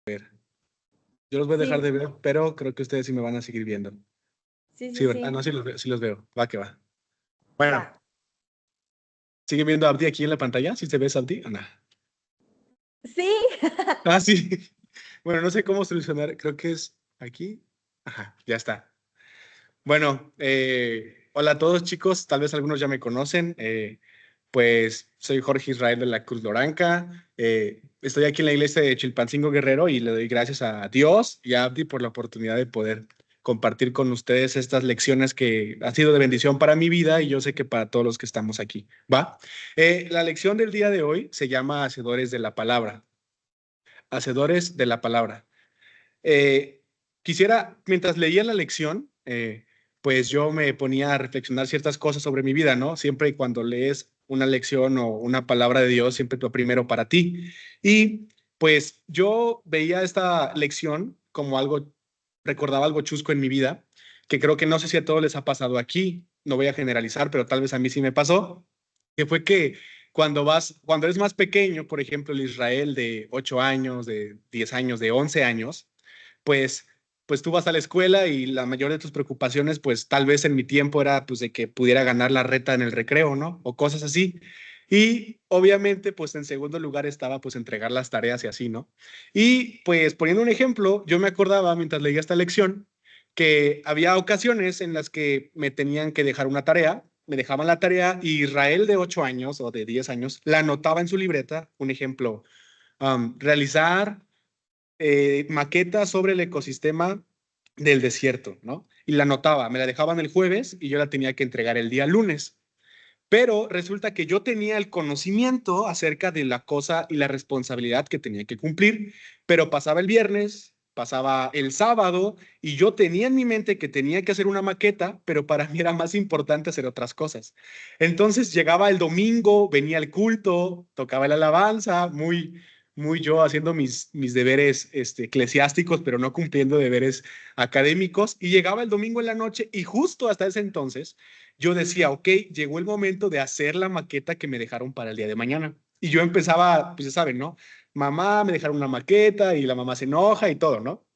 Yo los voy a dejar Sí, de ver, pero creo que ustedes sí me van a seguir viendo. sí, Sí, sí, ¿verdad? Ah, no, sí. sí los veo. Va que va. Bueno, Va. ¿siguen viendo a Abdi aquí en la pantalla? ¿Sí se ve a Abdi o no? Sí. Ah, sí. Bueno, no sé cómo solucionar. Creo que es aquí. Ajá, ya está. Bueno, hola a todos, chicos. Tal vez algunos ya me conocen. Pues soy Jorge Israel de la Cruz Loranca. Estoy aquí en la iglesia de Chilpancingo Guerrero y le doy gracias a Dios y a Abdi por la oportunidad de poder compartir con ustedes estas lecciones que han sido de bendición para mi vida y yo sé que para todos los que estamos aquí. ¿Va? La lección del día de hoy se llama Hacedores de la Palabra. Hacedores de la Palabra. Quisiera, mientras leía la lección, pues yo me ponía a reflexionar ciertas cosas sobre mi vida, ¿no? Siempre y cuando lees una lección o una palabra de Dios, siempre lo primero para ti. Y pues yo veía esta lección como algo, recordaba algo chusco en mi vida, que creo que no sé si a todos les ha pasado aquí, no voy a generalizar, pero tal vez a mí sí me pasó, que fue que cuando eres más pequeño, por ejemplo, el Israel de 8 años, de 10 años, de 11 años, pues, pues tú vas a la escuela y la mayor de tus preocupaciones, pues tal vez en mi tiempo era pues de que pudiera ganar la reta en el recreo, ¿no? O cosas así. Y obviamente, pues en segundo lugar estaba pues entregar las tareas y así, ¿no? Y pues poniendo un ejemplo, yo me acordaba mientras leía esta lección que había ocasiones en las que me tenían que dejar una tarea, me dejaban la tarea y Israel de 8 años o de 10 años la anotaba en su libreta, un ejemplo, realizar maqueta sobre el ecosistema del desierto, ¿no? Y la anotaba, me la dejaban el jueves y yo la tenía que entregar el día lunes. Pero resulta que yo tenía el conocimiento acerca de la cosa y la responsabilidad que tenía que cumplir, pero pasaba el viernes, pasaba el sábado y yo tenía en mi mente que tenía que hacer una maqueta, pero para mí era más importante hacer otras cosas. Entonces llegaba el domingo, venía el culto, tocaba la alabanza, muy yo haciendo mis deberes eclesiásticos, pero no cumpliendo deberes académicos, y llegaba el domingo en la noche y justo hasta ese entonces yo decía, ok, llegó el momento de hacer la maqueta que me dejaron para el día de mañana. Y yo empezaba, pues ya saben, ¿no? Mamá, me dejaron una maqueta y la mamá se enoja y todo, ¿no?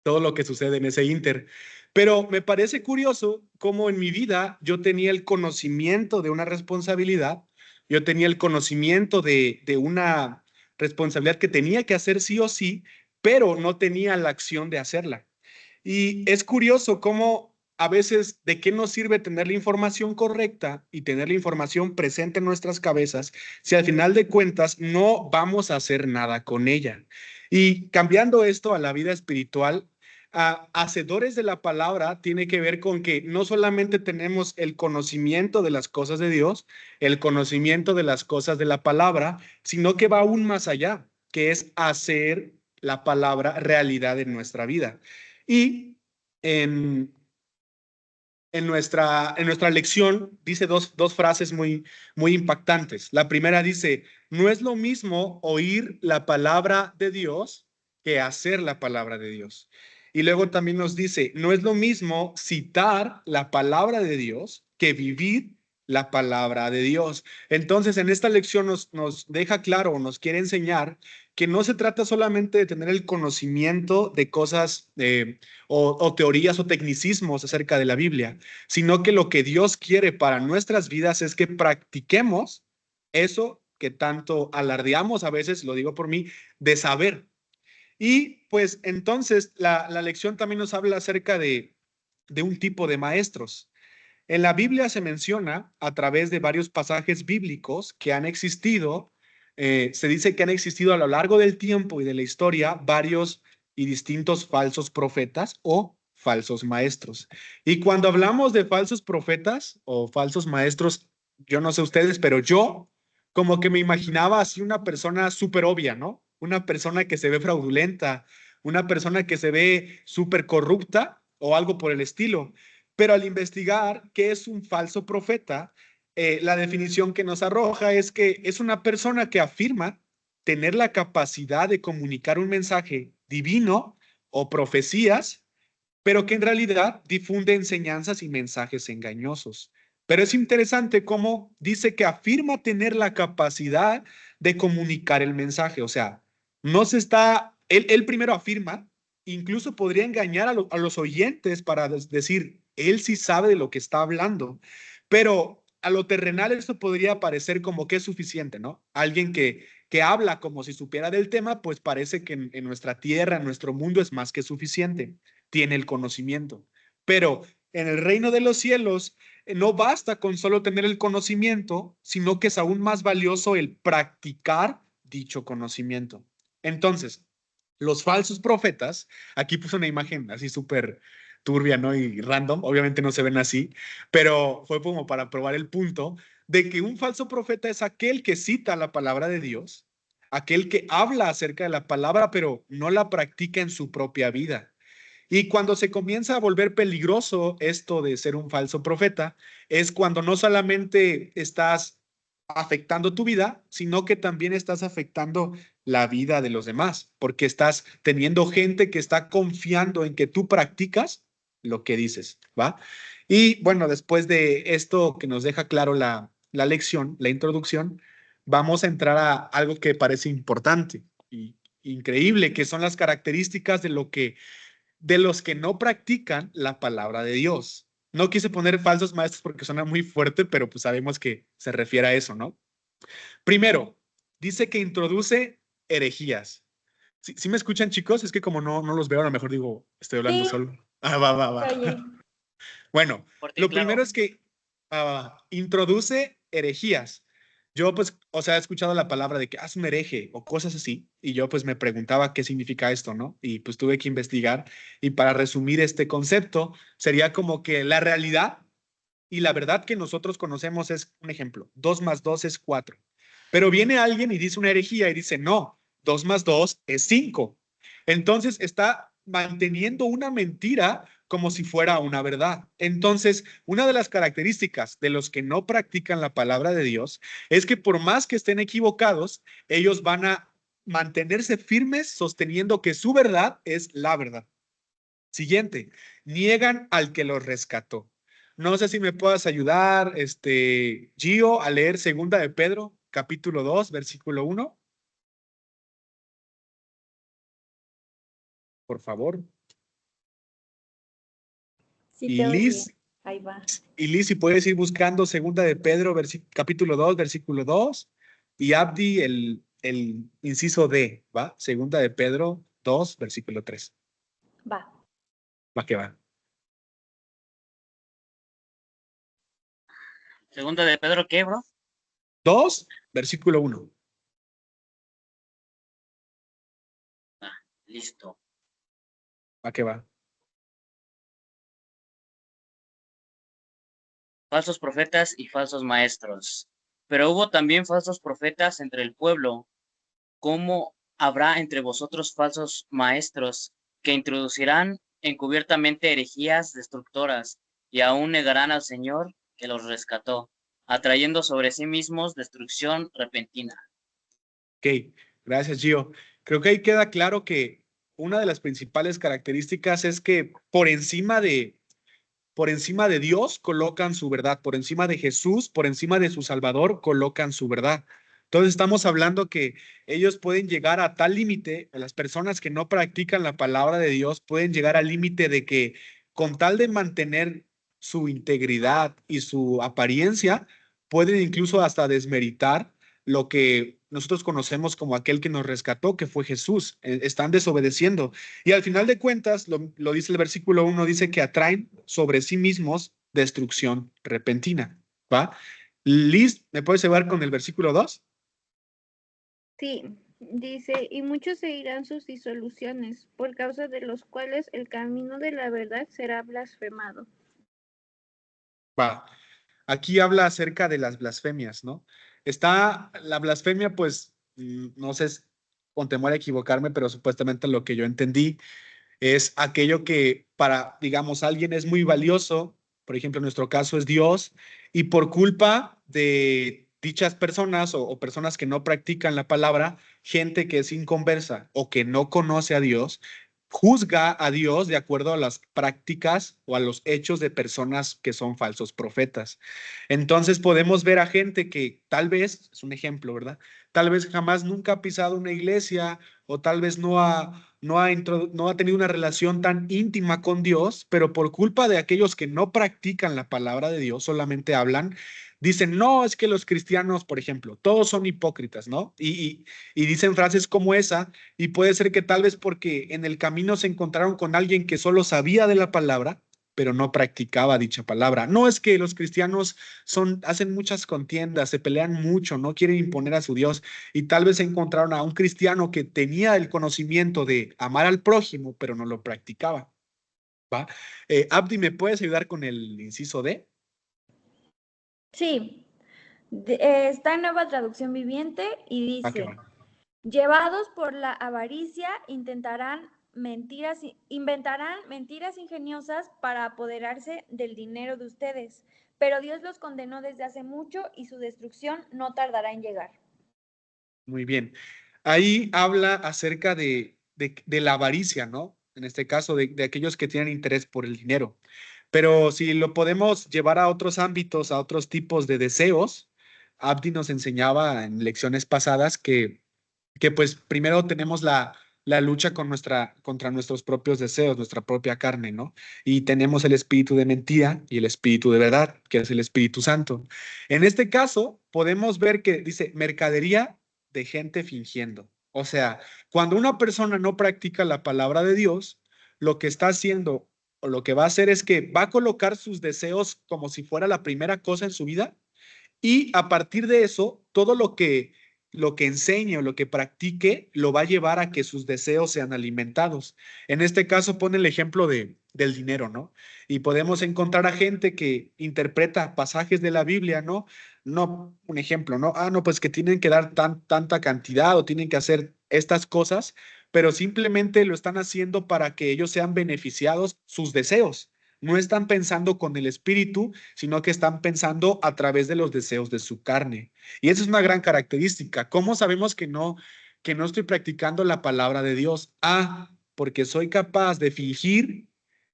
Todo lo que sucede en ese inter. Pero me parece curioso cómo en mi vida yo tenía el conocimiento de una responsabilidad, yo tenía el conocimiento de una responsabilidad que tenía que hacer sí o sí, pero no tenía la acción de hacerla. Y es curioso cómo a veces de qué nos sirve tener la información correcta y tener la información presente en nuestras cabezas si al final de cuentas no vamos a hacer nada con ella. Y cambiando esto a la vida espiritual, hacedores de la palabra tiene que ver con que no solamente tenemos el conocimiento de las cosas de Dios, el conocimiento de las cosas de la palabra, sino que va aún más allá, que es hacer la palabra realidad en nuestra vida. Y en, en nuestra lección dice dos frases muy impactantes. La primera dice, no es lo mismo oír la palabra de Dios que hacer la palabra de Dios. Y luego también nos dice, no es lo mismo citar la palabra de Dios que vivir la palabra de Dios. Entonces, en esta lección nos deja claro, nos quiere enseñar que no se trata solamente de tener el conocimiento de cosas o teorías o tecnicismos acerca de la Biblia, sino que lo que Dios quiere para nuestras vidas es que practiquemos eso que tanto alardeamos a veces, lo digo por mí, de saber. Y pues entonces la lección también nos habla acerca de un tipo de maestros. En la Biblia se menciona a través de varios pasajes bíblicos que han existido, se dice que han existido a lo largo del tiempo y de la historia varios y distintos falsos profetas o falsos maestros. Y cuando hablamos de falsos profetas o falsos maestros, yo no sé ustedes, pero yo como que me imaginaba así una persona súper obvia, ¿no? Una persona que se ve fraudulenta, una persona que se ve súper corrupta o algo por el estilo. Pero al investigar qué es un falso profeta, la definición que nos arroja es que es una persona que afirma tener la capacidad de comunicar un mensaje divino o profecías, pero que en realidad difunde enseñanzas y mensajes engañosos. Pero es interesante cómo dice que afirma tener la capacidad de comunicar el mensaje, o sea, no se está Él primero afirma, incluso podría engañar a los oyentes para decir, él sí sabe de lo que está hablando, pero a lo terrenal esto podría parecer como que es suficiente, ¿no? Alguien que habla como si supiera del tema, pues parece que en nuestra tierra, en nuestro mundo es más que suficiente, tiene el conocimiento. Pero en el reino de los cielos no basta con solo tener el conocimiento, sino que es aún más valioso el practicar dicho conocimiento. Entonces, los falsos profetas, aquí puse una imagen así súper turbia, ¿no? Y random, obviamente no se ven así, pero fue como para probar el punto de que un falso profeta es aquel que cita la palabra de Dios, aquel que habla acerca de la palabra, pero no la practica en su propia vida. Y cuando se comienza a volver peligroso esto de ser un falso profeta, es cuando no solamente estás afectando tu vida, sino que también estás afectando la vida de los demás, porque estás teniendo gente que está confiando en que tú practicas lo que dices, ¿va? Y bueno, después de esto que nos deja claro la lección, la introducción, vamos a entrar a algo que parece importante y increíble, que son las características de los que no practican la palabra de Dios. No quise poner falsos maestros porque suena muy fuerte, pero pues sabemos que se refiere a eso, ¿no? Primero, dice que introduce herejías. ¿Sí me escuchan, chicos? Es que como no los veo, a lo mejor digo, estoy hablando Sí, solo. Ah, va, va, va. oye. Bueno, Fuerte y lo claro. primero es que introduce herejías. Yo, pues, o sea, he escuchado la palabra de que haz un hereje o cosas así, y yo, pues, me preguntaba qué significa esto, ¿no? Y pues tuve que investigar, y para resumir este concepto, sería como que la realidad y la verdad que nosotros conocemos es un ejemplo: 2 más 2 es 4. Pero viene alguien y dice una herejía y dice, no, 2 más 2 es 5. Entonces está manteniendo una mentira como si fuera una verdad. Entonces, una de las características de los que no practican la palabra de Dios es que por más que estén equivocados, ellos van a mantenerse firmes sosteniendo que su verdad es la verdad. Siguiente, niegan al que los rescató. No sé si me puedas ayudar, Gio, a leer Segunda de Pedro, capítulo 2, versículo 1, por favor. Sí Y te oye. Liz, Ahí va. si puedes ir buscando Segunda de Pedro, capítulo 2, versículo 2, y Abdi, el inciso D, ¿va? Segunda de Pedro 2, versículo 3. Va. Va que va. Segunda de Pedro, ¿qué, bro? 2, versículo 1. Listo. Va que va. Falsos profetas y falsos maestros. Pero hubo también falsos profetas entre el pueblo. ¿Cómo habrá entre vosotros falsos maestros que introducirán encubiertamente herejías destructoras y aún negarán al Señor que los rescató, atrayendo sobre sí mismos destrucción repentina? Ok, gracias, Gio. Creo que ahí queda claro que una de las principales características es que por encima de Dios colocan su verdad, por encima de Jesús, por encima de su Salvador colocan su verdad. Entonces estamos hablando que ellos pueden llegar a tal límite, las personas que no practican la palabra de Dios pueden llegar al límite de que con tal de mantener su integridad y su apariencia, pueden incluso hasta desmeritar lo que nosotros conocemos como aquel que nos rescató, que fue Jesús. Están desobedeciendo. Y al final de cuentas, lo dice el versículo 1, dice que atraen sobre sí mismos destrucción repentina, ¿va? Liz, ¿me puedes llevar con el versículo 2? Sí, dice, y muchos seguirán sus disoluciones, por causa de los cuales el camino de la verdad será blasfemado. Va. Aquí habla acerca de las blasfemias, ¿no? Está la blasfemia, pues, no sé, con temor a equivocarme, pero supuestamente lo que yo entendí es aquello que para, digamos, alguien es muy valioso, por ejemplo, en nuestro caso es Dios, y por culpa de dichas personas o personas que no practican la palabra, gente que es inconversa o que no conoce a Dios, juzga a Dios de acuerdo a las prácticas o a los hechos de personas que son falsos profetas. Entonces podemos ver a gente que tal vez, es un ejemplo, ¿verdad? Tal vez jamás nunca ha pisado una iglesia o tal vez no ha tenido una relación tan íntima con Dios, pero por culpa de aquellos que no practican la palabra de Dios, solamente hablan, dicen, no, es que los cristianos, por ejemplo, todos son hipócritas, ¿no? Y dicen frases como esa, y puede ser que tal vez porque en el camino se encontraron con alguien que solo sabía de la palabra, pero no practicaba dicha palabra. No es que los cristianos hacen muchas contiendas, se pelean mucho, no quieren imponer a su Dios, y tal vez encontraron a un cristiano que tenía el conocimiento de amar al prójimo, pero no lo practicaba. ¿Va? Abdi, ¿me puedes ayudar con el inciso D? Sí. Está en Nueva Traducción Viviente y Ah, qué dice, bueno. llevados por la avaricia, inventarán mentiras ingeniosas para apoderarse del dinero de ustedes, pero Dios los condenó desde hace mucho y su destrucción no tardará en llegar. Muy bien. Ahí habla acerca de la avaricia, ¿no? En este caso, de aquellos que tienen interés por el dinero. Pero si lo podemos llevar a otros ámbitos, a otros tipos de deseos, Abdi nos enseñaba en lecciones pasadas que pues primero tenemos la lucha contra nuestros propios deseos, nuestra propia carne, ¿no? Y tenemos el espíritu de mentira y el espíritu de verdad, que es el Espíritu Santo. En este caso, podemos ver que dice mercadería de gente fingiendo. O sea, cuando una persona no practica la palabra de Dios, lo que está haciendo o lo que va a hacer es que va a colocar sus deseos como si fuera la primera cosa en su vida y a partir de eso, todo lo que enseñe o lo que practique lo va a llevar a que sus deseos sean alimentados. En este caso pone el ejemplo del dinero, ¿no? Y podemos encontrar a gente que interpreta pasajes de la Biblia, ¿no? No, un ejemplo, ¿no? Ah, no, pues que tienen que dar tanta cantidad o tienen que hacer estas cosas, pero simplemente lo están haciendo para que ellos sean beneficiados sus deseos. No están pensando con el espíritu, sino que están pensando a través de los deseos de su carne. Y esa es una gran característica. ¿Cómo sabemos que no estoy practicando la palabra de Dios? Ah, porque soy capaz de fingir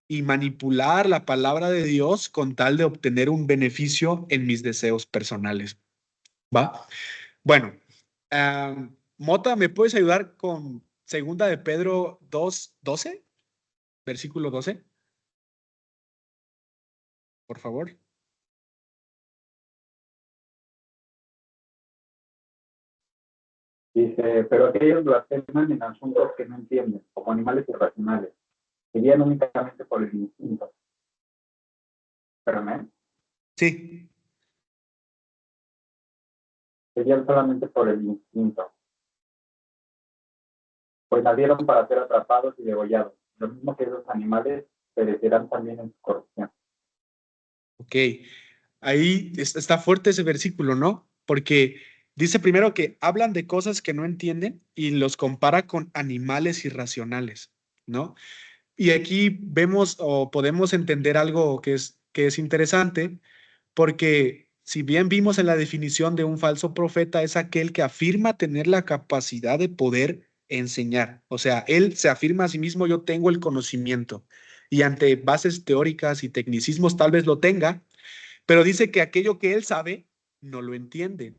y manipular la palabra de Dios con tal de obtener un beneficio en mis deseos personales. ¿Va? Bueno, Mota, ¿me puedes ayudar con segunda de Pedro 2:12? Versículo 12, por favor. Dice, pero aquellos blasfeman en asuntos que no entienden, como animales irracionales, que guían únicamente por el instinto. Espérame, Sí. que guían solamente por el instinto, pues nacieron para ser atrapados y degollados. Lo mismo que esos animales perecerán también en su corrupción. Ok, ahí está fuerte ese versículo, ¿no? Porque dice primero que hablan de cosas que no entienden y los compara con animales irracionales, ¿no? Y aquí vemos o podemos entender algo que es interesante, porque si bien vimos en la definición de un falso profeta, es aquel que afirma tener la capacidad de poder enseñar. O sea, él se afirma a sí mismo, yo tengo el conocimiento. Y ante bases teóricas y tecnicismos tal vez lo tenga, pero dice que aquello que él sabe no lo entiende.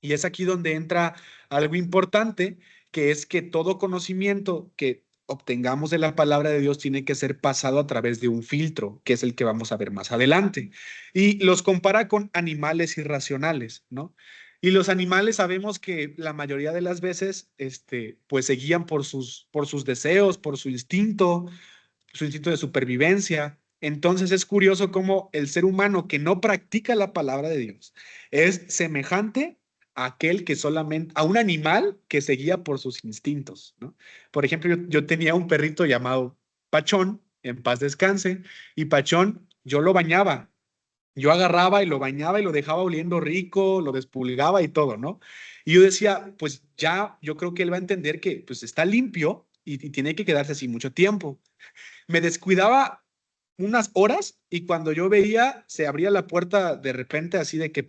Y es aquí donde entra algo importante, que es que todo conocimiento que obtengamos de la palabra de Dios tiene que ser pasado a través de un filtro, que es el que vamos a ver más adelante. Y los compara con animales irracionales, ¿no? Y los animales sabemos que la mayoría de las veces, pues se guían por sus deseos, por su instinto de supervivencia. Entonces es curioso cómo el ser humano que no practica la palabra de Dios es semejante a aquel que solamente, a un animal que se guía por sus instintos, ¿no? Por ejemplo, yo tenía un perrito llamado Pachón, en paz descanse, y Pachón, yo lo bañaba. Yo agarraba y lo bañaba y lo dejaba oliendo rico, lo despulgaba y todo, ¿no? Y yo decía, pues ya, yo creo que él va a entender que pues está limpio y tiene que quedarse así mucho tiempo. Me descuidaba unas horas y cuando yo veía, se abría la puerta de repente así de que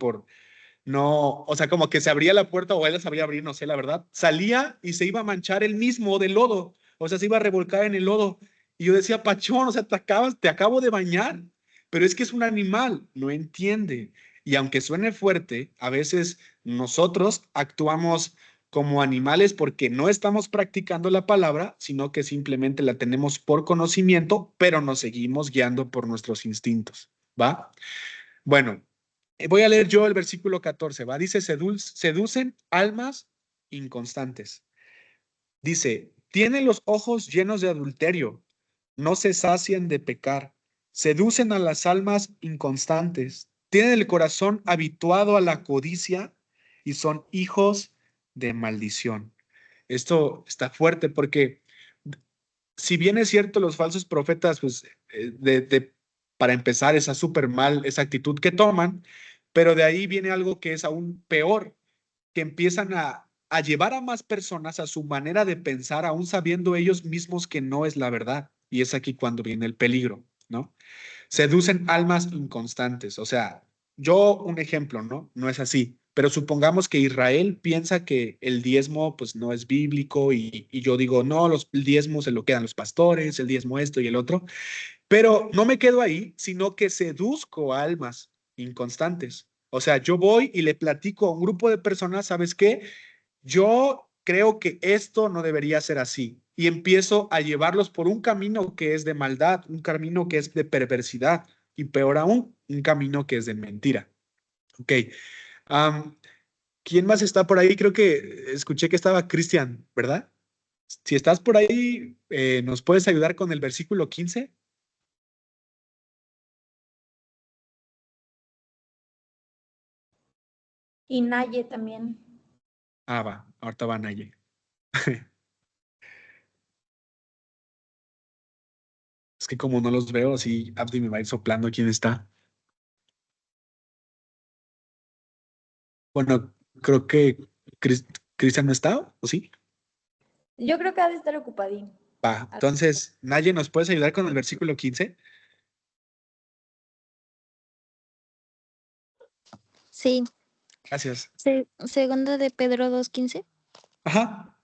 no, o sea, como que se abría la puerta o él la sabía abrir, no sé, la verdad, salía y se iba a manchar él mismo de lodo, O sea, se iba a revolcar en el lodo. Y yo decía, Pachón, o sea, te acabo de bañar, pero es que es un animal, no entiende. Y aunque suene fuerte, a veces nosotros actuamos como animales porque no estamos practicando la palabra, sino que simplemente la tenemos por conocimiento, pero nos seguimos guiando por nuestros instintos, ¿va? Bueno, voy a leer yo el versículo 14, ¿va? Dice, seducen almas inconstantes. Dice, tienen los ojos llenos de adulterio, no se sacian de pecar, seducen a las almas inconstantes, tienen el corazón habituado a la codicia y son hijos de maldición. Esto está fuerte porque si bien es cierto, los falsos profetas, pues, para empezar, esa súper mal, esa actitud que toman, pero de ahí viene algo que es aún peor, que empiezan a llevar a más personas a su manera de pensar, aún sabiendo ellos mismos que no es la verdad. Y es aquí cuando viene el peligro, ¿no? Seducen almas inconstantes. O sea, yo un ejemplo, ¿no? No es así. Pero supongamos que Israel piensa que el diezmo pues no es bíblico y yo digo, no, el diezmo se lo quedan los pastores, el diezmo esto y el otro. Pero no me quedo ahí, sino que seduzco a almas inconstantes. O sea, yo voy y le platico a un grupo de personas, ¿sabes qué? Yo creo que esto no debería ser así y empiezo a llevarlos por un camino que es de maldad, un camino que es de perversidad y peor aún, un camino que es de mentira. Ok. Am, ¿Quién más está por ahí? Creo que escuché que estaba Cristian, ¿verdad? Si estás por ahí, ¿nos puedes ayudar con el versículo 15? Y Naye también. Ah, va, ahorita van allí. Es que como no los veo, así Abdi me va a ir soplando quién está. Bueno, creo que Cristian no está, ¿o sí? Yo creo que ha de estar ocupadín. Va, entonces, Naye, ¿nos puedes ayudar con el versículo 15? Sí, Gracias. segunda de Pedro 2:15. Ajá.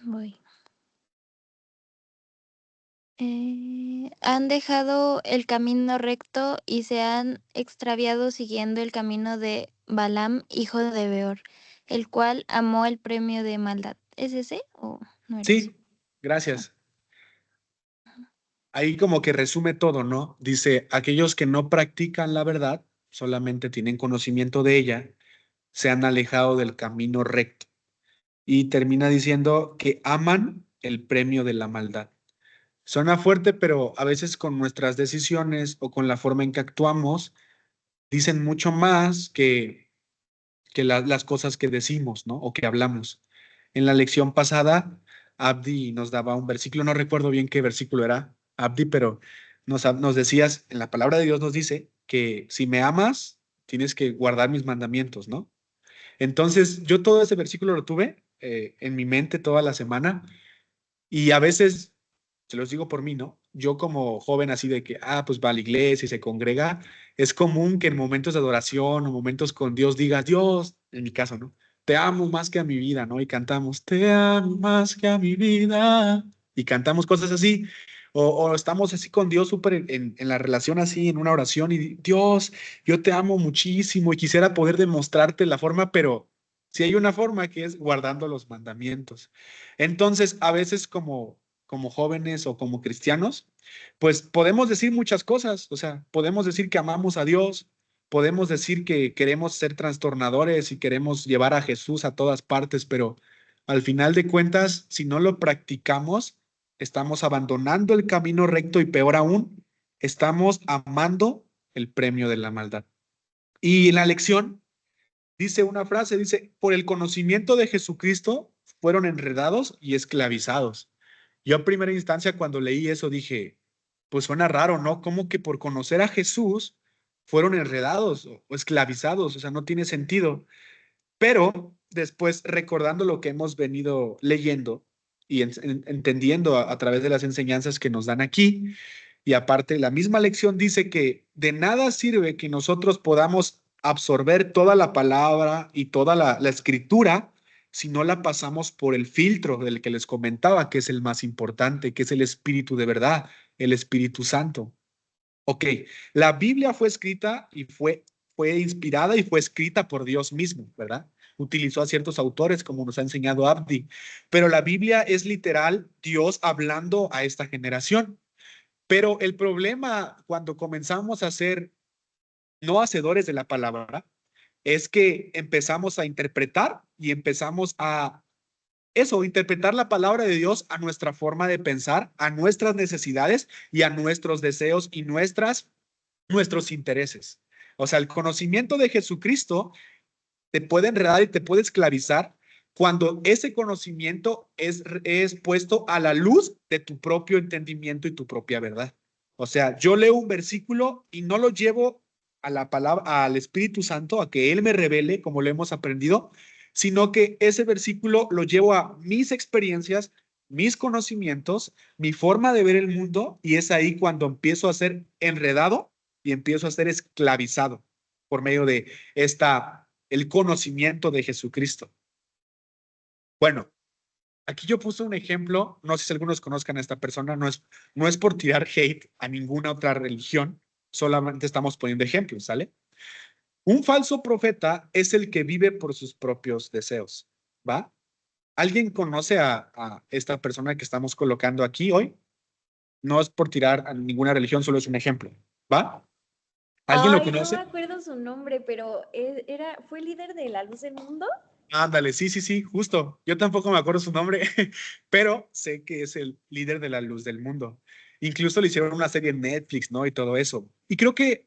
Voy. Han dejado el camino recto y se han extraviado siguiendo el camino de Balaam, hijo de Beor, el cual amó el premio de maldad. ¿Es ese o no era eso? Sí, gracias. Ahí como que resume todo, ¿no? Dice, aquellos que no practican la verdad, solamente tienen conocimiento de ella, se han alejado del camino recto. Y termina diciendo que aman el premio de la maldad. Suena fuerte, pero a veces con nuestras decisiones o con la forma en que actuamos, dicen mucho más que las cosas que decimos, ¿no? O que hablamos. En la lección pasada, Abdi nos daba un versículo, no recuerdo bien qué versículo era, Abdi, pero nos decías, en la palabra de Dios nos dice que si me amas, tienes que guardar mis mandamientos, ¿no? Entonces, yo todo ese versículo lo tuve en mi mente toda la semana y a veces, se los digo por mí, ¿no? Yo como joven así de que, pues va a la iglesia y se congrega, es común que en momentos de adoración o momentos con Dios digas, Dios, en mi caso, ¿no? Te amo más que a mi vida, ¿no? Y cantamos, te amo más que a mi vida. Y cantamos cosas así. O estamos así con Dios súper en la relación así, en una oración y Dios, yo te amo muchísimo y quisiera poder demostrarte la forma, pero si hay una forma que es guardando los mandamientos. Entonces, a veces como jóvenes o como cristianos, pues podemos decir muchas cosas, o sea, podemos decir que amamos a Dios, podemos decir que queremos ser trastornadores y queremos llevar a Jesús a todas partes, pero al final de cuentas, si no lo practicamos, estamos abandonando el camino recto y peor aún, estamos amando el premio de la maldad. Y en la lección dice una frase, dice, por el conocimiento de Jesucristo fueron enredados y esclavizados. Yo a primera instancia cuando leí eso dije, pues suena raro, ¿no? Como que por conocer a Jesús fueron enredados o esclavizados, o sea, no tiene sentido. Pero después recordando lo que hemos venido leyendo y entendiendo a través de las enseñanzas que nos dan aquí, y aparte la misma lección dice que de nada sirve que nosotros podamos absorber toda la palabra y toda la escritura si no la pasamos por el filtro del que les comentaba, que es el más importante, que es el Espíritu de verdad, el Espíritu Santo. Ok, la Biblia fue escrita y fue inspirada y fue escrita por Dios mismo, ¿verdad? Utilizó a ciertos autores, como nos ha enseñado Abdi, pero la Biblia es literal Dios hablando a esta generación. Pero el problema cuando comenzamos a ser no hacedores de la palabra es que empezamos a interpretar y empezamos a eso, interpretar la palabra de Dios a nuestra forma de pensar, a nuestras necesidades y a nuestros deseos y nuestros intereses. O sea, el conocimiento de Jesucristo te puede enredar y te puede esclavizar cuando ese conocimiento es puesto a la luz de tu propio entendimiento y tu propia verdad. O sea, yo leo un versículo y no lo llevo a la palabra, al Espíritu Santo, a que Él me revele, como lo hemos aprendido, sino que ese versículo lo llevo a mis experiencias, mis conocimientos, mi forma de ver el mundo, y es ahí cuando empiezo a ser enredado y empiezo a ser esclavizado por medio de el conocimiento de Jesucristo. Bueno, aquí yo puse un ejemplo, no sé si algunos conozcan a esta persona, no es por tirar hate a ninguna otra religión, solamente estamos poniendo ejemplos, ¿sale? Un falso profeta es el que vive por sus propios deseos, ¿va? ¿Alguien conoce a esta persona que estamos colocando aquí hoy? No es por tirar a ninguna religión, solo es un ejemplo, ¿va? ¿Alguien lo Ay, no me conoce? acuerdo su nombre, pero fue líder de La Luz del Mundo. Ándale, sí, sí, sí, justo. Yo tampoco me acuerdo su nombre, pero sé que es el líder de la luz del mundo. Incluso le hicieron una serie en Netflix, ¿no? Y todo eso. Y creo que,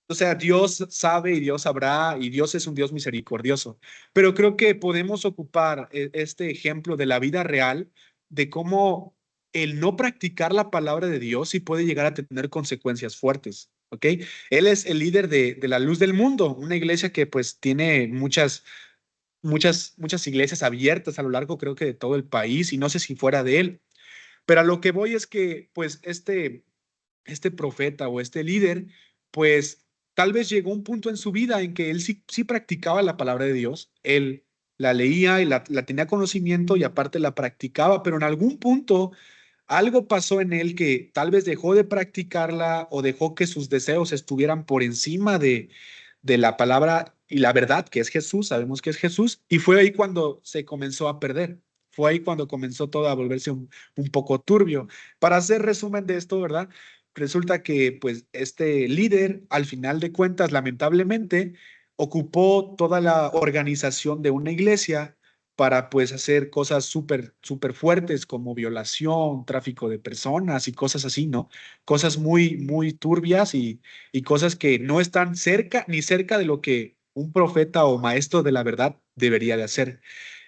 o sea, Dios sabe y Dios sabrá y Dios es un Dios misericordioso. Pero creo que podemos ocupar este ejemplo de la vida real de cómo el no practicar la palabra de Dios sí puede llegar a tener consecuencias fuertes, ¿ok? Él es el líder de la luz del mundo, una iglesia que pues tiene muchas iglesias abiertas a lo largo, creo que de todo el país, y no sé si fuera de él, pero a lo que voy es que, pues, este profeta o este líder, pues, tal vez llegó un punto en su vida en que él sí practicaba la palabra de Dios, él la leía y la tenía conocimiento y aparte la practicaba, pero en algún punto algo pasó en él que tal vez dejó de practicarla o dejó que sus deseos estuvieran por encima de la palabra y la verdad, que es Jesús, sabemos que es Jesús, y fue ahí cuando se comenzó a perder, fue ahí cuando comenzó todo a volverse un poco turbio. Para hacer resumen de esto, ¿verdad? Resulta que pues este líder, al final de cuentas, lamentablemente, ocupó toda la organización de una iglesia para pues hacer cosas súper fuertes como violación, tráfico de personas y cosas así, ¿no? Cosas muy turbias y cosas que no están cerca ni cerca de lo que un profeta o maestro de la verdad debería de hacer.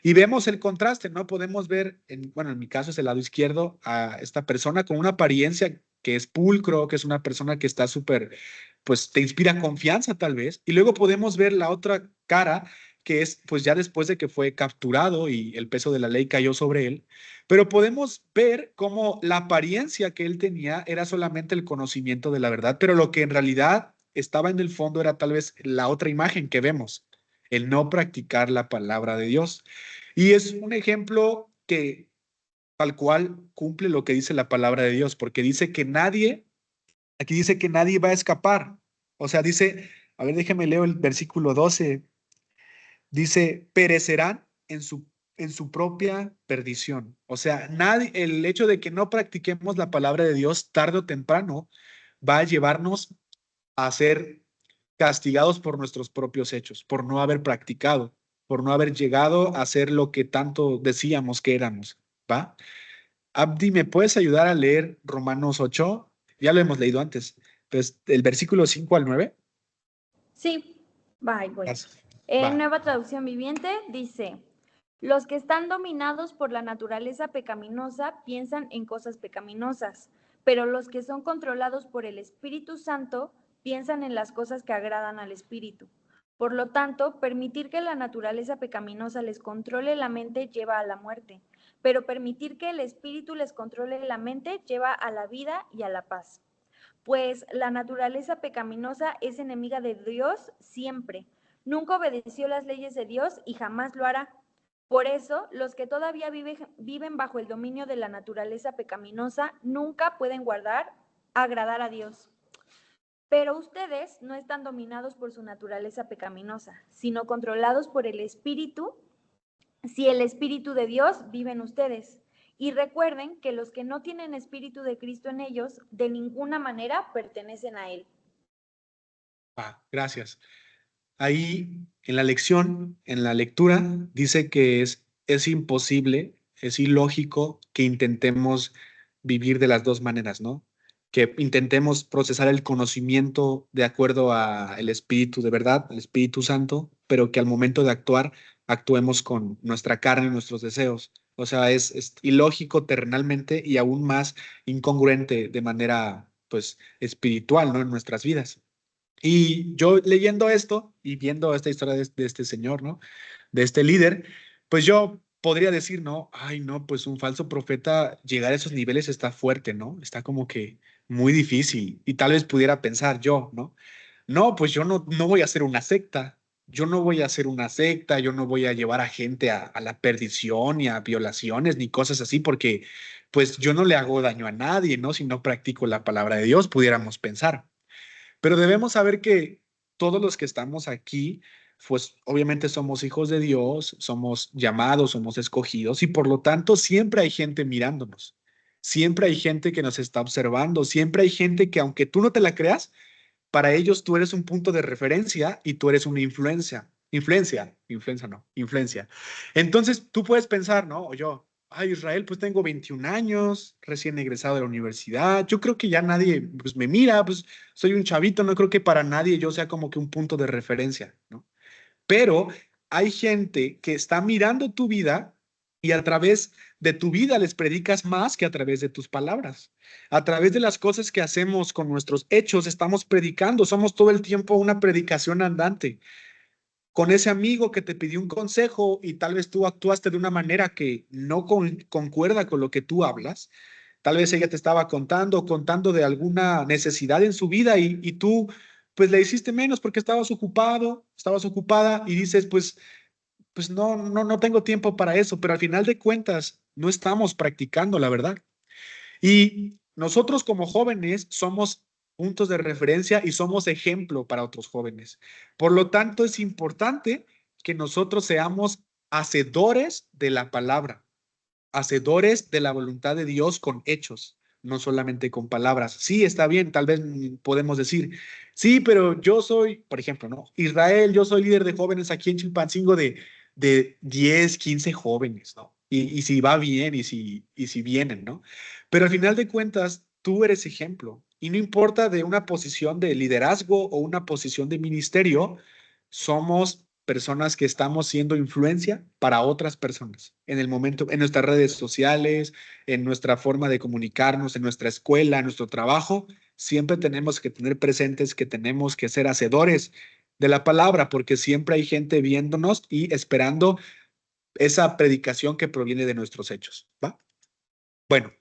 Y vemos el contraste, ¿no? Podemos ver, bueno, en mi caso es el lado izquierdo, a esta persona con una apariencia que es pulcro, que es una persona que está súper, pues te inspira confianza tal vez. Y luego podemos ver la otra cara, que es pues ya después de que fue capturado y el peso de la ley cayó sobre él, pero podemos ver cómo la apariencia que él tenía era solamente el conocimiento de la verdad, pero lo que en realidad estaba en el fondo era tal vez la otra imagen que vemos, el no practicar la palabra de Dios. Y es un ejemplo que tal cual cumple lo que dice la palabra de Dios, porque dice que nadie, aquí dice que nadie va a escapar. O sea, dice, a ver, déjeme leo el versículo 12. Dice, perecerán en su propia perdición. O sea, nadie, el hecho de que no practiquemos la palabra de Dios tarde o temprano va a llevarnos a ser castigados por nuestros propios hechos, por no haber practicado, por no haber llegado a ser lo que tanto decíamos que éramos, ¿va? Abdi, ¿me puedes ayudar a leer Romanos 8? Ya lo hemos leído antes, pues el versículo 5 al 9. Sí, va, ahí voy. Va. Nueva traducción viviente dice, los que están dominados por la naturaleza pecaminosa piensan en cosas pecaminosas, pero los que son controlados por el Espíritu Santo piensan en las cosas que agradan al Espíritu. Por lo tanto, permitir que la naturaleza pecaminosa les controle la mente lleva a la muerte, pero permitir que el Espíritu les controle la mente lleva a la vida y a la paz. pues la naturaleza pecaminosa es enemiga de Dios siempre. Nunca obedeció las leyes de Dios y jamás lo hará. Por eso, los que todavía viven bajo el dominio de la naturaleza pecaminosa nunca pueden agradar a Dios. Pero ustedes no están dominados por su naturaleza pecaminosa, sino controlados por el Espíritu, si el Espíritu de Dios vive en ustedes. Y recuerden que los que no tienen Espíritu de Cristo en ellos, de ninguna manera pertenecen a Él. Gracias. Ahí en la lección, en la lectura, dice que es imposible, es ilógico que intentemos vivir de las dos maneras, ¿no? Que intentemos procesar el conocimiento de acuerdo a el Espíritu de verdad, el Espíritu Santo, pero que al momento de actuar, actuemos con nuestra carne y nuestros deseos. O sea, es ilógico terrenalmente y aún más incongruente de manera, pues, espiritual, ¿no? En nuestras vidas. Y yo leyendo esto y viendo esta historia de este señor, ¿no? De este líder, pues yo podría decir, ¿no? Ay, no, pues un falso profeta llegar a esos niveles está fuerte, ¿no? Está como que muy difícil. Y tal vez pudiera pensar yo, ¿no? No, pues yo no voy a hacer una secta. Yo no voy a hacer una secta, yo no voy a llevar a gente a la perdición ni a violaciones ni cosas así, porque pues yo no le hago daño a nadie, ¿no? Si no practico la palabra de Dios, pudiéramos pensar. Pero debemos saber que todos los que estamos aquí, pues obviamente somos hijos de Dios, somos llamados, somos escogidos y por lo tanto siempre hay gente mirándonos. Siempre hay gente que nos está observando, siempre hay gente que aunque tú no te la creas, para ellos tú eres un punto de referencia y tú eres una influencia no, influencia. Entonces tú puedes pensar, ¿no? O yo, ay, Israel, pues tengo 21 años, recién egresado de la universidad, yo creo que ya nadie, pues me mira, pues soy un chavito, no creo que para nadie yo sea como que un punto de referencia, ¿no? Pero hay gente que está mirando tu vida y a través de tu vida les predicas más que a través de tus palabras. A través de las cosas que hacemos con nuestros hechos, estamos predicando, somos todo el tiempo una predicación andante. Con ese amigo que te pidió un consejo y tal vez tú actuaste de una manera que no concuerda con lo que tú hablas, tal vez ella te estaba contando de alguna necesidad en su vida y tú pues le hiciste menos porque estabas ocupado, estabas ocupada y dices pues no tengo tiempo para eso, pero al final de cuentas no estamos practicando la verdad. Y nosotros como jóvenes somos puntos de referencia y somos ejemplo para otros jóvenes. Por lo tanto, es importante que nosotros seamos hacedores de la palabra, hacedores de la voluntad de Dios con hechos, no solamente con palabras. Sí, está bien, tal vez podemos decir, sí, pero yo soy, por ejemplo, ¿no? Israel, yo soy líder de jóvenes aquí en Chilpancingo de 10, 15 jóvenes, ¿no? Y si va bien y si vienen, ¿no? Pero al final de cuentas, tú eres ejemplo. Y no importa de una posición de liderazgo o una posición de ministerio, somos personas que estamos siendo influencia para otras personas en el momento, en nuestras redes sociales, en nuestra forma de comunicarnos, en nuestra escuela, en nuestro trabajo. Siempre tenemos que tener presentes que tenemos que ser hacedores de la palabra, porque siempre hay gente viéndonos y esperando esa predicación que proviene de nuestros hechos, ¿va? Bueno,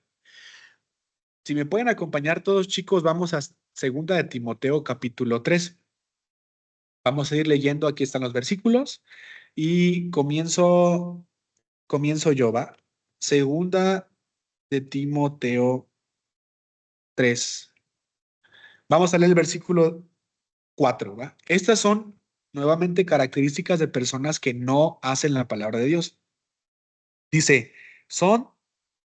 si me pueden acompañar todos, chicos, vamos a Segunda de Timoteo, capítulo 3. Vamos a ir leyendo, aquí están los versículos y comienzo yo, ¿va? Segunda de Timoteo 3. Vamos a leer el versículo 4, ¿va? Estas son nuevamente características de personas que no hacen la palabra de Dios. Dice,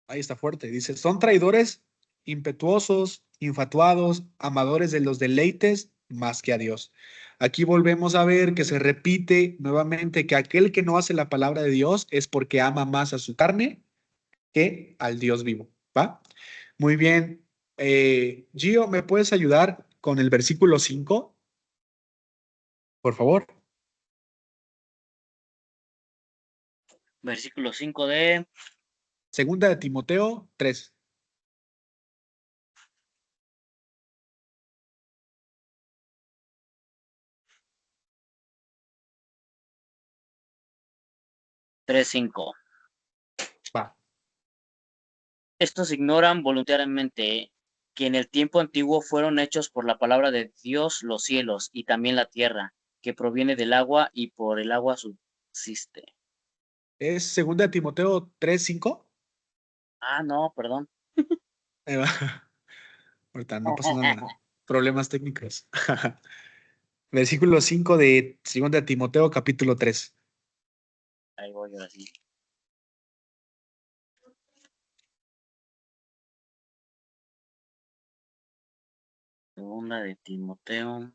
ahí está fuerte, dice, son traidores, impetuosos, infatuados, amadores de los deleites más que a Dios. Aquí volvemos a ver que se repite nuevamente que aquel que no hace la palabra de Dios es porque ama más a su carne que al Dios vivo, ¿va? Muy bien. Gio, ¿me puedes ayudar con el versículo 5, por favor? Versículo 5 de Segunda de Timoteo 3. 3:5. Va. Estos ignoran voluntariamente que en el tiempo antiguo fueron hechos por la palabra de Dios los cielos y también la tierra, que proviene del agua y por el agua subsiste. Es 2 Timoteo 3:5. Ah, no, perdón. Ahí va. Ahorita no pasa nada. Problemas técnicos. Versículo 5 de 2 Timoteo capítulo 3. Ahí voy ahora sí. Segunda de Timoteo.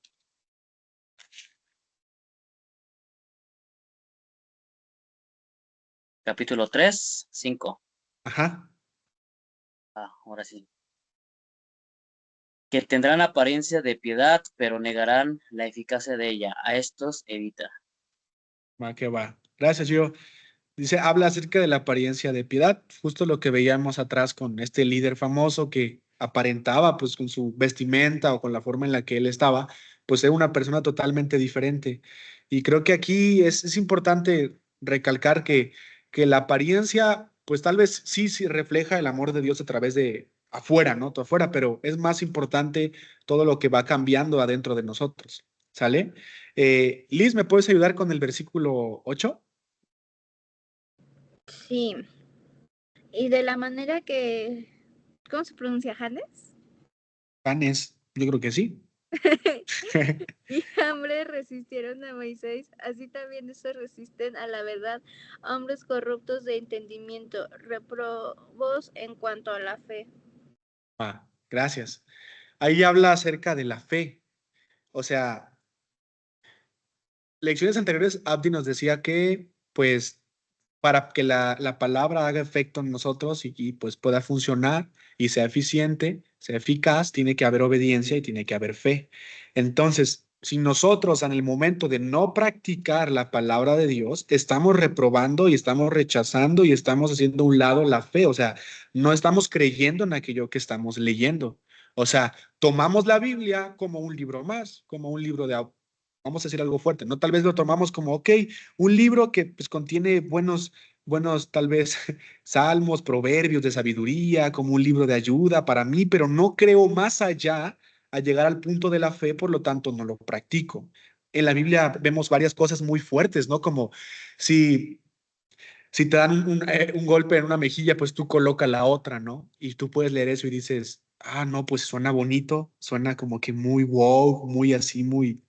Capítulo 3, 5. Ajá. Ah, ahora sí. Que tendrán apariencia de piedad, pero negarán la eficacia de ella. A estos evita. Va que va. Gracias, yo. Dice, habla acerca de la apariencia de piedad, justo lo que veíamos atrás con este líder famoso que aparentaba, pues con su vestimenta o con la forma en la que él estaba, pues era una persona totalmente diferente. Y creo que aquí es importante recalcar que la apariencia, pues tal vez sí refleja el amor de Dios a través de afuera, ¿no? Todo afuera, pero es más importante todo lo que va cambiando adentro de nosotros, ¿sale? Liz, ¿me puedes ayudar con el versículo 8? Sí. Y de la manera que, ¿cómo se pronuncia, Hannes? Panes, yo creo que sí. Y hambre resistieron a Moisés, así también estos resisten a la verdad, hombres corruptos de entendimiento, reprobos en cuanto a la fe. Gracias. Ahí habla acerca de la fe. O sea, lecciones anteriores, Abdi nos decía que, pues, para que la palabra haga efecto en nosotros y, pues pueda funcionar y sea eficiente, sea eficaz, tiene que haber obediencia y tiene que haber fe. Entonces, si nosotros en el momento de no practicar la palabra de Dios, estamos reprobando y estamos rechazando y estamos haciendo a un lado la fe, o sea, no estamos creyendo en aquello que estamos leyendo. O sea, tomamos la Biblia como un libro más, como un libro de, vamos a decir algo fuerte, ¿no? Tal vez lo tomamos como, ok, un libro que pues contiene buenos tal vez salmos, proverbios de sabiduría, como un libro de ayuda para mí, pero no creo más allá a llegar al punto de la fe, por lo tanto no lo practico. En la Biblia vemos varias cosas muy fuertes, ¿no? Como si, si te dan un golpe en una mejilla, pues tú coloca la otra, ¿no? Y tú puedes leer eso y dices, ah, no, pues suena bonito, suena como que muy wow, muy así, muy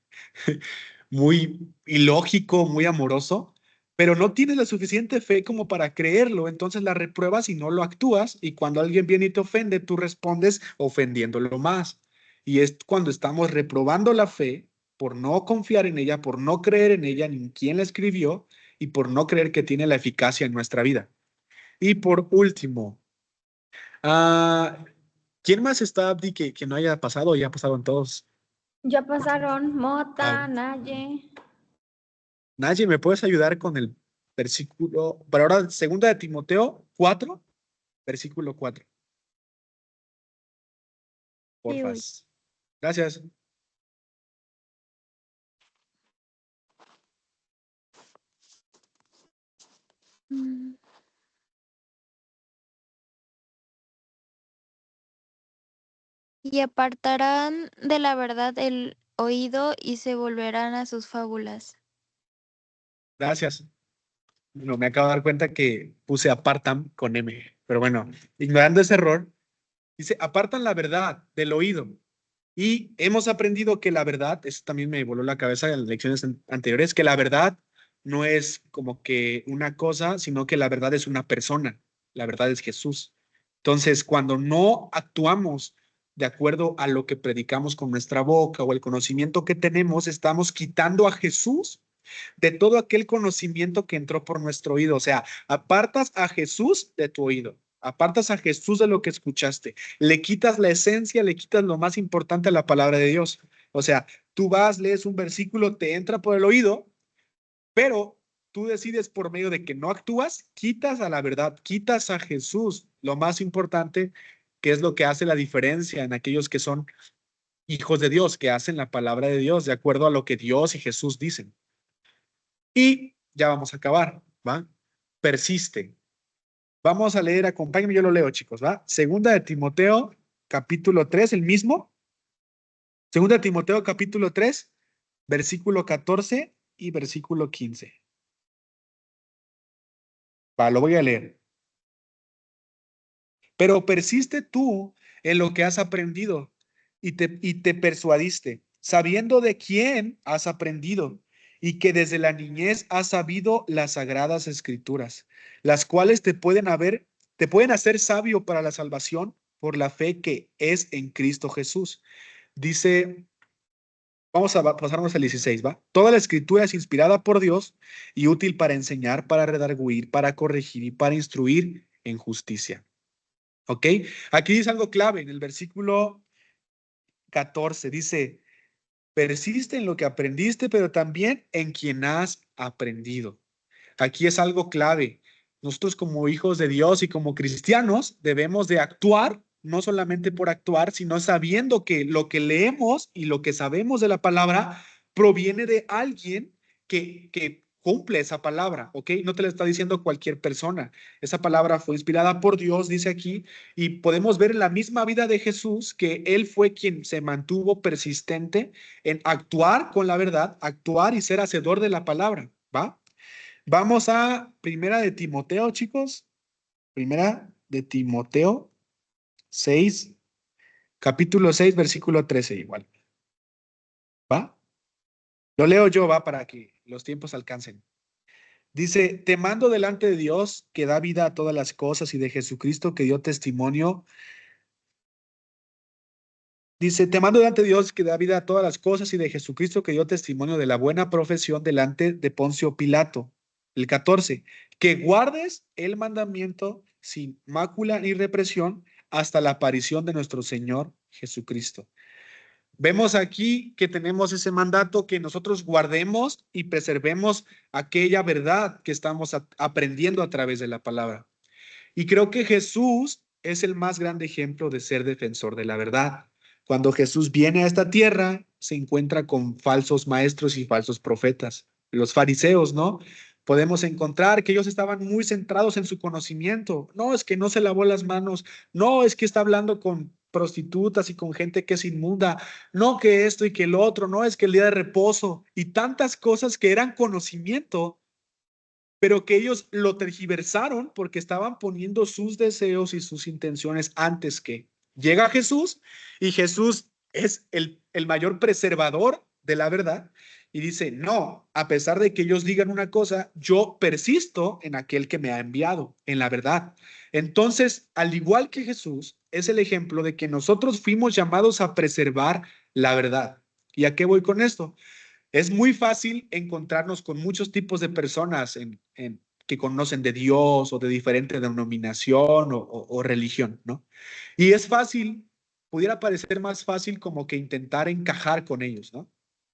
muy ilógico, muy amoroso, pero no tienes la suficiente fe como para creerlo, entonces la repruebas y no lo actúas, y cuando alguien viene y te ofende, tú respondes ofendiéndolo más. Y es cuando estamos reprobando la fe por no confiar en ella, por no creer en ella, ni en quién la escribió, y por no creer que tiene la eficacia en nuestra vida. Y por último, ah, ¿quién más está, Abdi, que no haya pasado o ya pasaron todos? Ya pasaron Ah, Mota, Naye. Naye, ¿me puedes ayudar con el versículo, para ahora, 2 Timoteo 4, versículo 4, Sí, uy. porfas? Gracias. Mm. Y apartarán de la verdad el oído y se volverán a sus fábulas. Gracias. No me acabo de dar cuenta que puse apartan con M, pero bueno, ignorando ese error, dice, apartan la verdad del oído. Y hemos aprendido que la verdad, eso también me voló la cabeza en las lecciones anteriores, que la verdad no es como que una cosa, sino que la verdad es una persona. La verdad es Jesús. Entonces, cuando no actuamos de acuerdo a lo que predicamos con nuestra boca o el conocimiento que tenemos, estamos quitando a Jesús de todo aquel conocimiento que entró por nuestro oído. O sea, apartas a Jesús de tu oído, apartas a Jesús de lo que escuchaste, le quitas la esencia, le quitas lo más importante a la palabra de Dios. O sea, tú vas, lees un versículo, te entra por el oído, pero tú decides por medio de que no actúas, quitas a la verdad, quitas a Jesús, lo más importante, que es lo que hace la diferencia en aquellos que son hijos de Dios, que hacen la palabra de Dios de acuerdo a lo que Dios y Jesús dicen. Y ya vamos a acabar, ¿va? Persiste. Vamos a leer, acompáñenme, yo lo leo, chicos, ¿va? 2 Timoteo capítulo 3, el mismo. Segunda de Timoteo, capítulo 3, versículo 14 y versículo 15. Va, lo voy a leer. Pero persiste tú en lo que has aprendido y te persuadiste, sabiendo de quién has aprendido y que desde la niñez has sabido las sagradas escrituras, las cuales te pueden hacer sabio para la salvación por la fe que es en Cristo Jesús. Dice, vamos a pasarnos al 16, ¿va? Toda la escritura es inspirada por Dios y útil para enseñar, para redarguir, para corregir y para instruir en justicia. ¿Ok? Aquí dice algo clave en el versículo 14. Dice, persiste en lo que aprendiste, pero también en quien has aprendido. Aquí es algo clave. Nosotros como hijos de Dios y como cristianos debemos de actuar, no solamente por actuar, sino sabiendo que lo que leemos y lo que sabemos de la palabra proviene de alguien que cumple esa palabra, ¿ok? No te la está diciendo cualquier persona. Esa palabra fue inspirada por Dios, dice aquí, y podemos ver en la misma vida de Jesús que Él fue quien se mantuvo persistente en actuar con la verdad, actuar y ser hacedor de la palabra, ¿va? Vamos a Primera de Timoteo, chicos. Primera de Timoteo 6, capítulo 6, versículo 13 igual. ¿Va? Lo leo yo, va, para que los tiempos alcancen. Dice, te mando delante de Dios que da vida a todas las cosas y de Jesucristo que dio testimonio. Dice, te mando delante de Dios que da vida a todas las cosas y de Jesucristo que dio testimonio de la buena profesión delante de Poncio Pilato. El 14, que guardes el mandamiento sin mácula ni represión hasta la aparición de nuestro Señor Jesucristo. Vemos aquí que tenemos ese mandato que nosotros guardemos y preservemos aquella verdad que estamos aprendiendo a través de la palabra. Y creo que Jesús es el más grande ejemplo de ser defensor de la verdad. Cuando Jesús viene a esta tierra, se encuentra con falsos maestros y falsos profetas, los fariseos, ¿no? Podemos encontrar que ellos estaban muy centrados en su conocimiento. No, es que no se lavó las manos. No, es que está hablando con prostitutas y con gente que es inmunda. No, que esto y que el otro. No, es que el día de reposo y tantas cosas que eran conocimiento, pero que ellos lo tergiversaron porque estaban poniendo sus deseos y sus intenciones antes que. Llega Jesús y Jesús es el mayor preservador de la verdad y dice, no, a pesar de que ellos digan una cosa, yo persisto en aquel que me ha enviado, en la verdad. Entonces, al igual que Jesús, es el ejemplo de que nosotros fuimos llamados a preservar la verdad. ¿Y a qué voy con esto? Es muy fácil encontrarnos con muchos tipos de personas que conocen de Dios o de diferente denominación o religión, ¿no? Y es fácil, pudiera parecer más fácil como que intentar encajar con ellos, ¿no?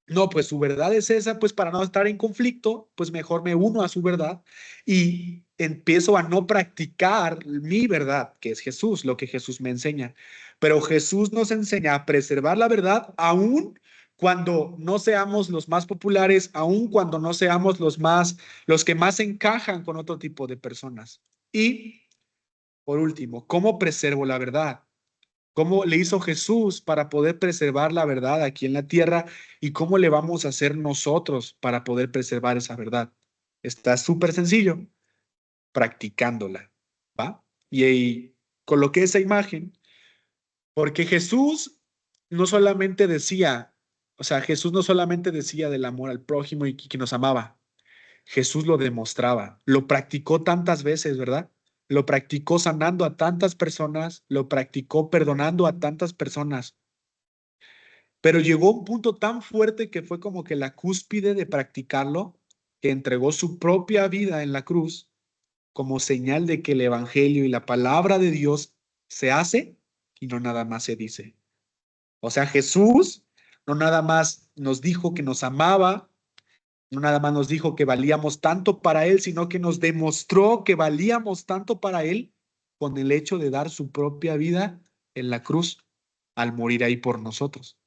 No, pues su verdad es esa, pues para no estar en conflicto, pues mejor me uno a su verdad y empiezo a no practicar mi verdad, que es Jesús, lo que Jesús me enseña. Pero Jesús nos enseña a preservar la verdad aún cuando no seamos los más populares, aun cuando no seamos los que más encajan con otro tipo de personas. Y, por último, ¿cómo preservo la verdad? ¿Cómo le hizo Jesús para poder preservar la verdad aquí en la tierra? ¿Y cómo le vamos a hacer nosotros para poder preservar esa verdad? Está súper sencillo, practicándola, ¿va? Y ahí coloqué esa imagen porque Jesús no solamente decía, o sea, Jesús no solamente decía del amor al prójimo y que nos amaba, Jesús lo demostraba, lo practicó tantas veces, ¿verdad? Lo practicó sanando a tantas personas, lo practicó perdonando a tantas personas, pero llegó a un punto tan fuerte que fue como que la cúspide de practicarlo, que entregó su propia vida en la cruz como señal de que el evangelio y la palabra de Dios se hace y no nada más se dice. O sea, Jesús no nada más nos dijo que nos amaba, no nada más nos dijo que valíamos tanto para Él, sino que nos demostró que valíamos tanto para Él con el hecho de dar su propia vida en la cruz al morir ahí por nosotros.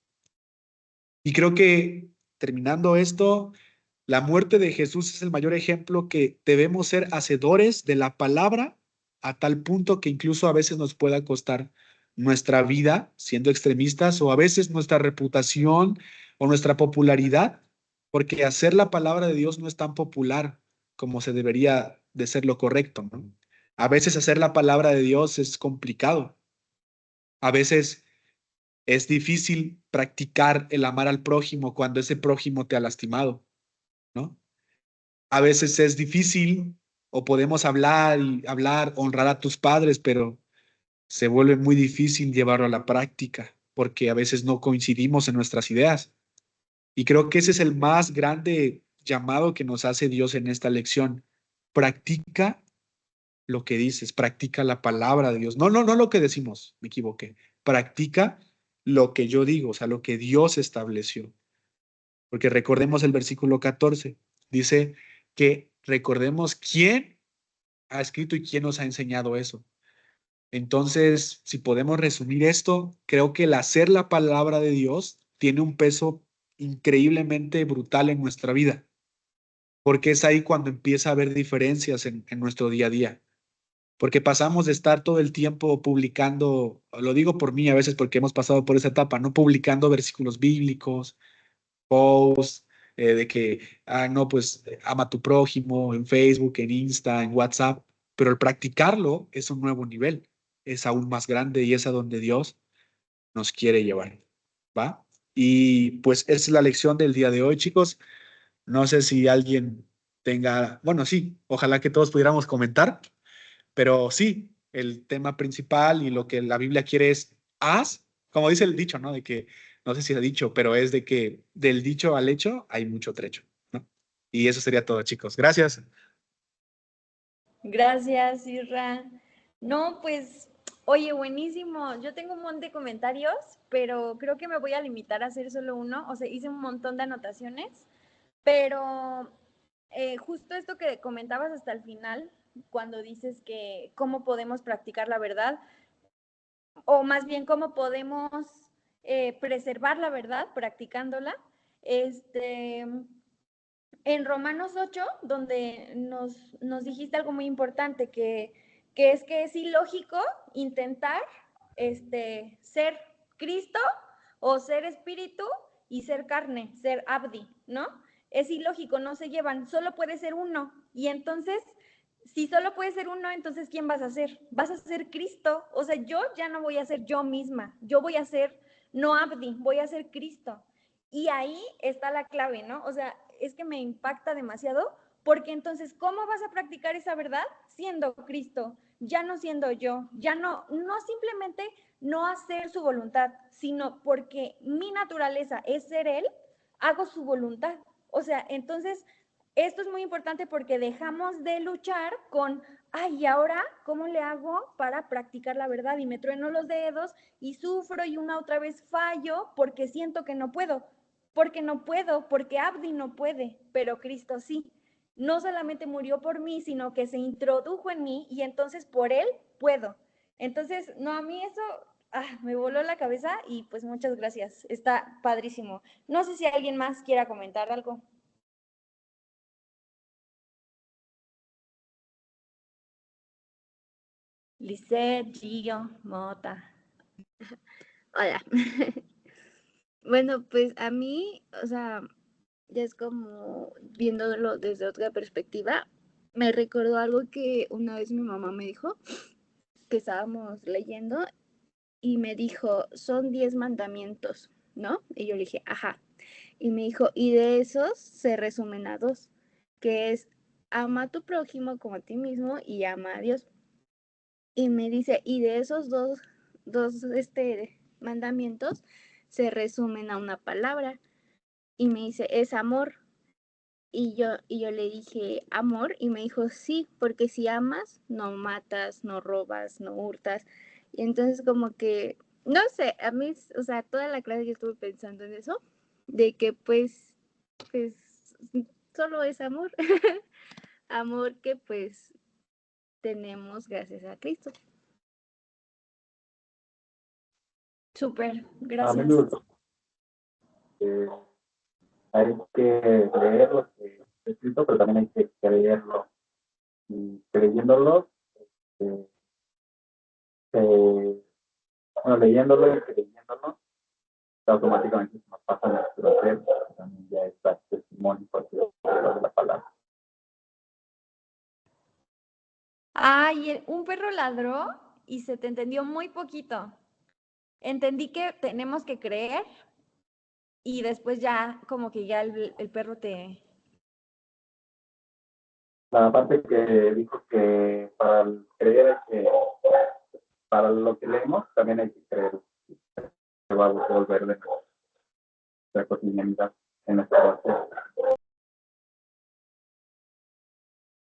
Y creo que terminando esto, la muerte de Jesús es el mayor ejemplo que debemos ser hacedores de la palabra a tal punto que incluso a veces nos pueda costar nuestra vida siendo extremistas o a veces nuestra reputación o nuestra popularidad, porque hacer la palabra de Dios no es tan popular como se debería de ser lo correcto, ¿no? A veces hacer la palabra de Dios es complicado. A veces es difícil practicar el amar al prójimo cuando ese prójimo te ha lastimado, ¿no? A veces es difícil o podemos hablar y hablar, honrar a tus padres, pero se vuelve muy difícil llevarlo a la práctica porque a veces no coincidimos en nuestras ideas. Y creo que ese es el más grande llamado que nos hace Dios en esta lección. Practica lo que dices, practica la palabra de Dios. No lo que decimos, me equivoqué. Practica lo que yo digo, o sea, lo que Dios estableció. Porque recordemos el versículo 14, dice que recordemos quién ha escrito y quién nos ha enseñado eso. Entonces, si podemos resumir esto, creo que el hacer la palabra de Dios tiene un peso increíblemente brutal en nuestra vida, porque es ahí cuando empieza a haber diferencias en nuestro día a día. Porque pasamos de estar todo el tiempo publicando, lo digo por mí a veces porque hemos pasado por esa etapa, no publicando versículos bíblicos, posts, de que, no, pues ama a tu prójimo en Facebook, en Insta, en WhatsApp, pero el practicarlo es un nuevo nivel, es aún más grande y es a donde Dios nos quiere llevar, ¿va? Y pues esa es la lección del día de hoy, chicos. No sé si alguien tenga, bueno, sí, ojalá que todos pudiéramos comentar, pero sí, el tema principal y lo que la Biblia quiere es haz, como dice el dicho, ¿no? De que, no sé si ha dicho, pero es de que del dicho al hecho hay mucho trecho, ¿no? Y eso sería todo, chicos. Gracias. Gracias, Isra. No, pues, oye, buenísimo. Yo tengo un montón de comentarios, pero creo que me voy a limitar a hacer solo uno. O sea, hice un montón de anotaciones, pero justo esto que comentabas hasta el final, cuando dices que cómo podemos practicar la verdad, o más bien cómo podemos preservar la verdad practicándola. Este, en Romanos 8, donde nos dijiste algo muy importante, que es ilógico intentar ser Cristo o ser espíritu y ser carne, ser abdi, ¿no? Es ilógico, no se llevan, solo puede ser uno. Y entonces, si solo puede ser uno, entonces ¿quién vas a ser? Vas a ser Cristo. O sea, yo ya no voy a ser yo misma, yo voy a ser no abdi, voy a ser Cristo. Y ahí está la clave, ¿no? O sea, es que me impacta demasiado porque entonces, ¿cómo vas a practicar esa verdad? Siendo Cristo, ya no siendo yo, ya no simplemente no hacer su voluntad, sino porque mi naturaleza es ser Él, hago su voluntad. O sea, entonces, esto es muy importante porque dejamos de luchar con, ay, ¿y ahora cómo le hago para practicar la verdad? Y me trueno los dedos y sufro y una otra vez fallo porque siento que no puedo. Porque no puedo, porque Abdi no puede, pero Cristo sí. No solamente murió por mí, sino que se introdujo en mí y entonces por Él puedo. Entonces, no, a mí eso me voló la cabeza y pues muchas gracias. Está padrísimo. No sé si alguien más quiera comentar algo. Lisette, Gio, Mota. Hola. Bueno, pues a mí, o sea, ya es como viéndolo desde otra perspectiva, me recordó algo que una vez mi mamá me dijo, que estábamos leyendo, y me dijo, son 10 mandamientos, ¿no? Y yo le dije, ajá. Y me dijo, y de esos se resumen a dos, que es ama a tu prójimo como a ti mismo y ama a Dios. Y me dice, y de esos dos mandamientos se resumen a una palabra. Y me dice, es amor. Y yo le dije, amor, y me dijo, sí, porque si amas, no matas, no robas, no hurtas. Y entonces como que, no sé, a mí, o sea, toda la clase yo estuve pensando en eso, de que pues, solo es amor, amor que pues tenemos gracias a Cristo. Súper, A mí gracias. me gustó. Hay que leer lo que está escrito, pero también hay que creerlo. Y creyéndolo, eh, bueno, leyéndolo y creyéndolo, automáticamente se nos pasa nuestro ser, también ya está testimonio por de la palabra. Ay, un perro ladró y se te entendió muy poquito. Entendí que tenemos que creer y después ya como que ya el perro te... La parte que dijo que para creer, para lo que leemos, también hay que creer que va a volver de nuestra cotidianidad en nuestra base.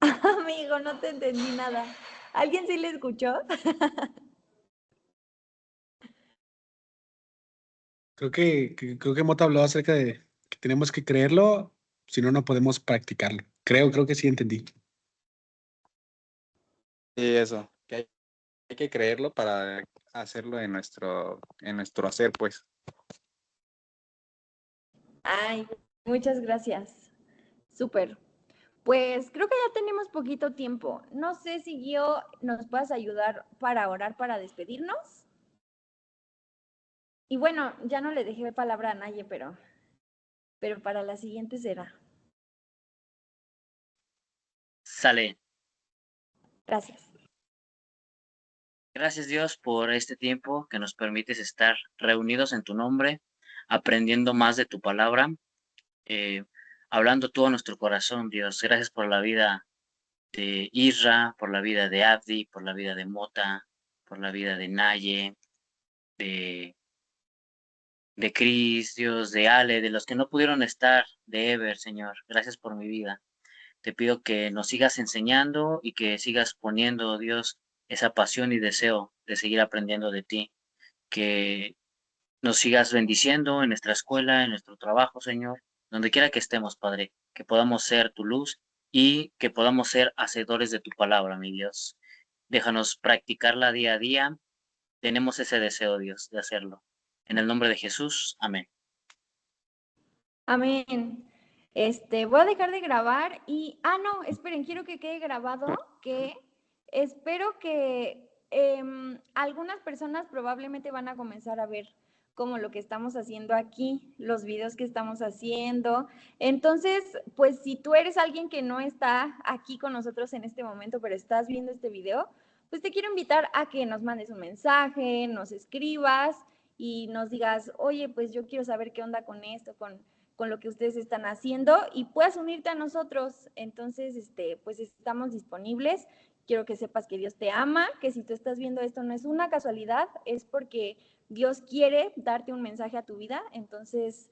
Amigo, no te entendí nada. ¿Alguien sí le escuchó? Creo que Mota habló acerca de que tenemos que creerlo, si no, no podemos practicarlo. Creo que sí entendí. Sí, eso, que hay que creerlo para hacerlo en nuestro hacer, pues. Ay, muchas gracias. Súper. Pues creo que ya tenemos poquito tiempo. No sé si Gio nos puedas ayudar para orar, para despedirnos. Y bueno, ya no le dejé palabra a Naye, pero para la siguiente será. Sale. Gracias. Gracias Dios por este tiempo que nos permites estar reunidos en tu nombre, aprendiendo más de tu palabra, eh, hablando tú a nuestro corazón, Dios. Gracias por la vida de Isra, por la vida de Abdi, por la vida de Mota, por la vida de Naye, de, de Cris, Dios, de Ale, de los que no pudieron estar, de Ever, Señor. Gracias por mi vida. Te pido que nos sigas enseñando y que sigas poniendo, Dios, esa pasión y deseo de seguir aprendiendo de ti. Que nos sigas bendiciendo en nuestra escuela, en nuestro trabajo, Señor, donde quiera que estemos, Padre, que podamos ser tu luz y que podamos ser hacedores de tu palabra, mi Dios. Déjanos practicarla día a día. Tenemos ese deseo, Dios, de hacerlo. En el nombre de Jesús, amén. Amén. Voy a dejar de grabar y, no, esperen, quiero que quede grabado que espero que algunas personas probablemente van a comenzar a ver como lo que estamos haciendo aquí, los videos que estamos haciendo. Entonces, pues si tú eres alguien que no está aquí con nosotros en este momento, pero estás viendo este video, pues te quiero invitar a que nos mandes un mensaje, nos escribas y nos digas, oye, pues yo quiero saber qué onda con esto, con lo que ustedes están haciendo y puedas unirte a nosotros. Entonces, pues estamos disponibles. Quiero que sepas que Dios te ama, que si tú estás viendo esto no es una casualidad, es porque Dios quiere darte un mensaje a tu vida. Entonces,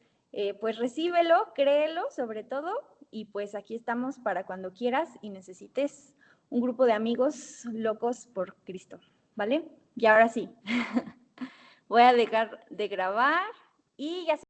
pues recíbelo, créelo sobre todo y pues aquí estamos para cuando quieras y necesites un grupo de amigos locos por Cristo, ¿vale? Y ahora sí, voy a dejar de grabar y ya